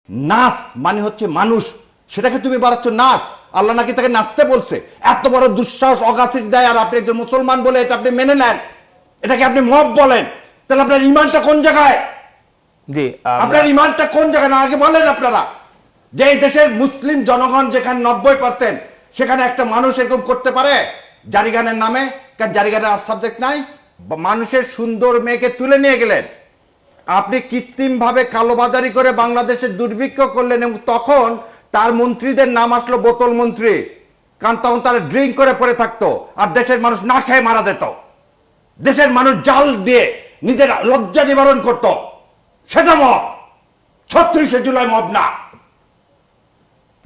নাচ মানে হচ্ছে মানুষ, সেটাকে তুমি বাড়াচ্ছ নাচ। আল্লাহ নাকি তাকে নাচতে বলছে। এত বড় দুঃসাহস অগাছির দেয়, আর আপনি একজন মুসলমান বলে এটা আপনি মেনে নেন, এটাকে আপনি মব বলেন। তাহলে আপনার ইমানটা কোন জায়গায়? জি, আপনার ইমানটা কোন জায়গায় না আগে বলেন আপনারা। যে এই দেশের মুসলিম জনগণ যেখানে 90%, সেখানে একটা মানুষ এরকম করতে পারে জারিগানের নামে? কারণ জারিগানের আর সাবজেক্ট নাই। মানুষের সুন্দর মেয়েকে তুলে নিয়ে গেলেন আপনি, কৃত্রিম ভাবে কালোবাজারি করে বাংলাদেশে দুর্ভিক্ষ করলেন, এবং তখন তার মন্ত্রীদের নাম আসলো বোতল মন্ত্রী। কারণ তখন তারা ড্রিঙ্ক করে পড়ে থাকতো, আর দেশের মানুষ না খেয়ে মারা যেত। দেশের মানুষ জাল দিয়ে নিজের লজ্জা নিবারণ করত। সেটা মব, 36শে জুলাই মব না।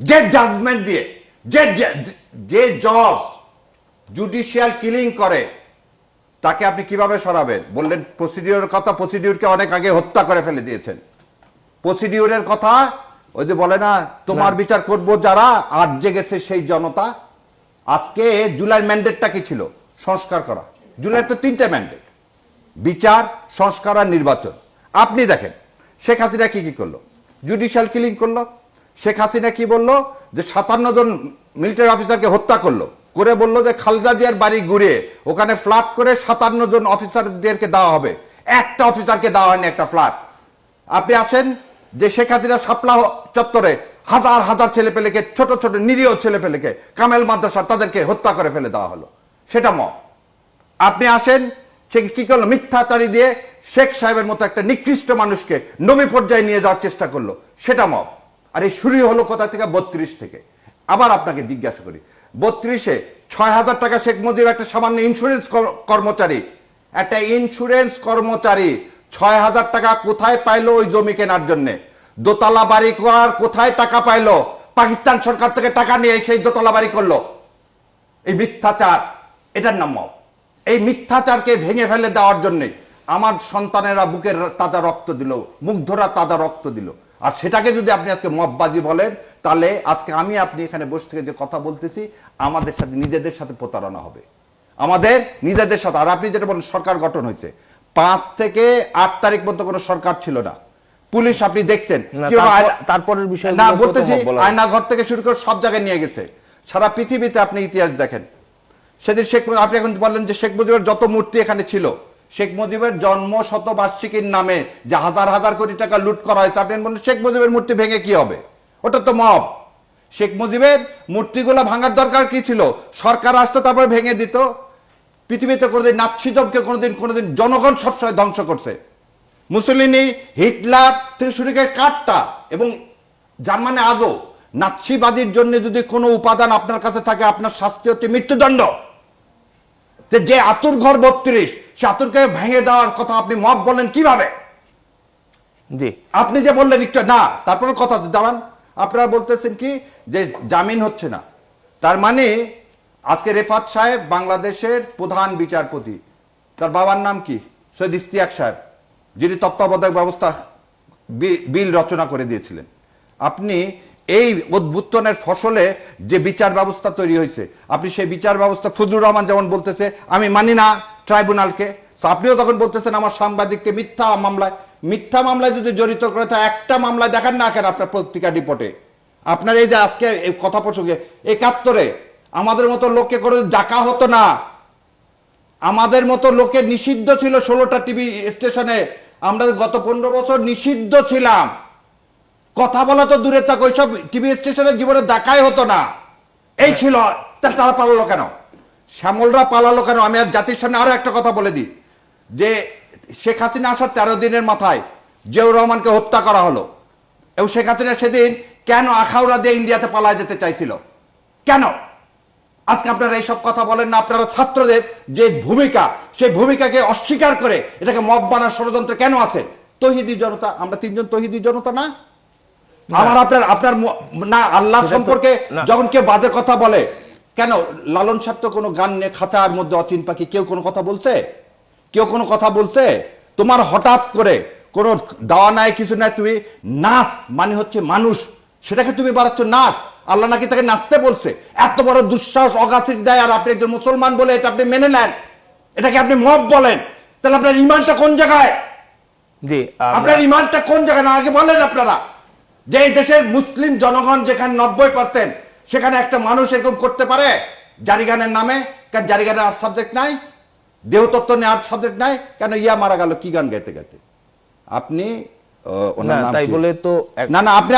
যে জাজমেন্ট দিয়ে যে জজ জুডিশিয়াল কিলিং করে, তাকে আপনি কিভাবে সরাবেন? বললেন প্রসিডিউরের কথা, প্রসিডিউরকে অনেক আগে হত্যা করে ফেলে দিয়েছেন। প্রসিডিউরের কথা ওই যে বলে না, তোমার বিচার করব যারা, আজ জেগেছে সেই জনতা। আজকে জুলাইয়ের ম্যান্ডেটটা কি ছিল? সংস্কার করা। জুলাইয়ের তো 3টে ম্যান্ডেট, বিচার, সংস্কার আর নির্বাচন। আপনি দেখেন শেখ হাসিনা কি করলো, জুডিশিয়াল কিলিং করলো। শেখ হাসিনা কি বললো? যে 57 জন মিলিটারি অফিসারকে হত্যা করলো, করে বললো যে খালেদা জিয়ার বাড়ি ঘুরে ওখানে ফ্ল্যাট করে 57 জন অফিসারদেরকে দেওয়া হবে। একটা অফিসারকে দেওয়া হয়নি একটা ফ্ল্যাট। আপনি আছেন যে শেখ হাসিনা শাপলা চত্বরে হাজার হাজার ছেলেপেলেকে, ছোট ছোট নিরীহ ছেলেপেলেকে, কামেল মাদ্রাসা, তাদেরকে হত্যা করে ফেলে দেওয়া হলো। সেটা মব। আপনি আসেন, সে কি করলো? মিথ্যাচারী দিয়ে শেখ সাহেবের মতো একটা নিকৃষ্ট মানুষকে নবী পর্যায়ে নিয়ে যাওয়ার চেষ্টা করলো। সেটা মব। আর এই শুরু হলো কোথা থেকে? 32 থেকে। আবার আপনাকে জিজ্ঞাসা করি, 32-এ 6,000 টাকা শেখ মুজিব, একটা সামান্য ইন্স্যুরেন্স কর্মচারী, একটা ইন্স্যুরেন্স কর্মচারী 6,000 টাকা কোথায় পাইলো ওই জমি কেনার জন্য? দোতলা বাড়ি করার কোথায় টাকা পাইলো? পাকিস্তান সরকার থেকে টাকা নিয়ে সেই দোতলা বাড়ি করলো। এই মিথ্যাচার, এটার নাম মব। এই মিথ্যাচারকে ভেঙে ফেলে দেওয়ার জন্যে আমার সন্তানেরা বুকের তাজা রক্ত দিল, মুগ্ধরা তাজা রক্ত দিল। আর সেটাকে যদি আপনি আজকে মববাজি বলেন, তাহলে আজকে আমি আপনি এখানে বসে থেকে যে কথা বলতেছি, আমাদের সাথে নিজেদের সাথে প্রতারণা হবে, আমাদের নিজেদের সাথে। আর আপনি যেটা বলেন সরকার গঠন হয়েছে, 5 থেকে 8 তারিখ পর্যন্ত কোনো সরকার ছিল না। পুলিশ আপনি দেখছেন তারপরের বিষয় না বলতেছি, আয়নাঘর থেকে শুরু করে সব জায়গায় নিয়ে গেছে। সারা পৃথিবীতে আপনি ইতিহাস দেখেন। সেদিন আপনি এখন বললেন যে শেখ মুজিবের যত মূর্তি এখানে ছিল, শেখ মুজিবের জন্ম শতবার্ষিকীর নামে যে হাজার হাজার কোটি টাকা লুট করা হয়েছে, আপনি বললেন শেখ মুজিবের মূর্তি ভেঙে কি হবে? ওটা তো মব। শেখ মুজিবের মূর্তিগুলো ভাঙার দরকার কি ছিল? সরকার আসতো, তারপরে ভেঙে দিত। পৃথিবীতে কোনোদিন নাৎসিজমকে কোনোদিন জনগণ সবসময় ধ্বংস করছে। মুসলিনি, হিটলার থেকে শুরু করে কাটটা এবং জার্মানি আজও নাৎসিবাদীর জন্য যদি কোনো উপাদান আপনার কাছে থাকে, আপনার শাস্তি হচ্ছে মৃত্যুদণ্ড। যে আতুর ঘর 32, সে আতুরকে ভেঙে দেওয়ার কথা আপনি মব বলেন কিভাবে? জি, আপনি যে বললেন একটু না, তারপরে কথা দাঁড়ান। আপনারা বলতেছেন কি যে জামিন হচ্ছে না, তার মানে আজকে রেফাত সাহেব বাংলাদেশের প্রধান বিচারপতি, তার বাবার নাম কি? সৈয়দ ইশতিয়াক সাহেব, যিনি তত্ত্বাবধায়ক ব্যবস্থা বিল রচনা করে দিয়েছিলেন। আপনি এই উদ্ভুত্তনের ফসলে যে বিচার ব্যবস্থা তৈরি হয়েছে, আপনি সেই বিচার ব্যবস্থা, ফজলুর রহমান যেমন বলতেছে আমি মানি না ট্রাইব্যুনালকে, আপনিও তখন বলতেছেন আমার সাংবাদিককে মিথ্যা মামলায় যদি জড়িত করে, তা একটা মামলায় দেখান না কেন আপনার পত্রিকা রিপোর্টে? আপনার এই যে আজকে এই কথা প্রসঙ্গে 71-এ আমাদের মতো লোককে করে ডাকা হতো না, আমাদের মতো লোকের নিষিদ্ধ ছিল 16টা টিভি স্টেশনে। আমরা গত 15 বছর নিষিদ্ধ ছিলাম, কথা বলা তো দূরে থাক, ওইসব টিভি স্টেশনে জীবনে দেখাই হতো না। এই ছিল, তারা পালালো কেন? শ্যামলরা পালালো কেন? আমি আর জাতির সামনে আরো একটা কথা বলে দিই, যে শেখ হাসিনা আসার 13 দিনের মাথায় জিয়াউর রহমানকে হত্যা করা হলো, এবং শেখ হাসিনা সেদিন কেন আখাউড়া দিয়ে ইন্ডিয়াতে পালায় যেতে চাইছিল? কেন? আজকে আপনারা এইসব কথা বলেন না। আপনারা ছাত্রদের যে ভূমিকা, সেই ভূমিকাকে অস্বীকার করে এটাকে মব বানার ষড়যন্ত্র কেন আছে? তৌহিদি জনতা, আমরা 3 জন তৌহিদি জনতা না? আমার আপনার না আল্লাহ সম্পর্কে যখন কেউ বাজে কথা বলে, কেন লালন সাহ তো কোনো গান নিয়ে খাঁচার মধ্যে অচিন পাখি, কেউ কোনো কথা বলছে? কেউ কোনো কথা বলছে? তোমার হঠাৎ করে কোনো দাওয়া নাই, কিছু নাই, তুমি নাচ মানে হচ্ছে মানুষ, সেটাকে তুমি বাড়াচ্ছ নাচ। আল্লাহ নাকি তাকে নাচতে বলছে। এত বড় দুঃসাহস অগাছির দেয়, আর আপনি একজন মুসলমান বলে এটা আপনি মেনে নেন, এটাকে আপনি মব বলেন। তাহলে আপনার ইমানটা কোন জায়গায়? জি, আপনার ইমানটা কোন জায়গায় না আগে বলেন আপনারা। যে এই দেশের মুসলিম জনগণ যেখানে 90%, সেখানে একটা মানুষ এরকম করতে পারে জারিগানের নামে? কেন জারিগানের আর্ট সাবজেক্ট নাই? দেহতত্ত্ব নিয়ে আর্ট সাবজেক্ট নাই? কেন ইয়া মারা গেল কি গান গাইতে গাইতে? আপনি ওনার না, নাম তাই কি? বলে তো না না, আপনি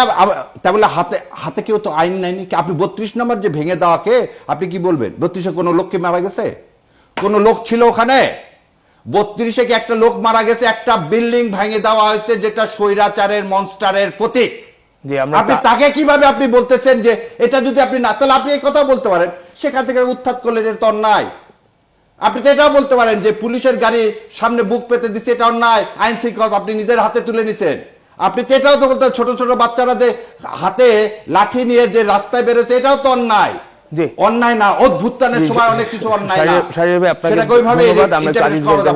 তাই বলে হাতে হাতে কেউ তো আইন নেয়নি কি? আপনি 32 নম্বর যে ভেঙে দেওয়াকে আপনি কি বলবেন? 32-এ কোনো লোককে মারা গেছে? কোনো লোক ছিল ওখানে? 32-এ কি একটা লোক মারা গেছে? একটা বিল্ডিং ভেঙে দেওয়া হয়েছে যেটা স্বৈরাচারের মনস্টারের প্রতীক। জি, আমরা আপনি তাকে কিভাবে আপনি বলতেছেন যে এটা যদি আপনি না, তাহলে আপনি এই কথা বলতে পারেন সেখান থেকে উত্থাত করলেন, এটা তো অন্যায়। আপনি তো এটাও বলতে পারেন যে পুলিশের গাড়ির সামনে বুক পেতে দিচ্ছে, এটা অন্যায়, আইন শৃঙ্খলা আপনি নিজের হাতে তুলে নিছেন। আপনি তো এটাও তো বলতে, ছোট ছোট বাচ্চারা যে হাতে লাঠি নিয়ে যে রাস্তায় বেরোচ্ছে, এটাও তো অন্যায়। জি। অন্যায় না, অদ্ভুতানের সময় অনেক কিছু অন্যায় না, সাহেব, আপনাকে সেটাকে ওইভাবে ধন্যবাদ। আমরা interpret কাজী করা যাবে না।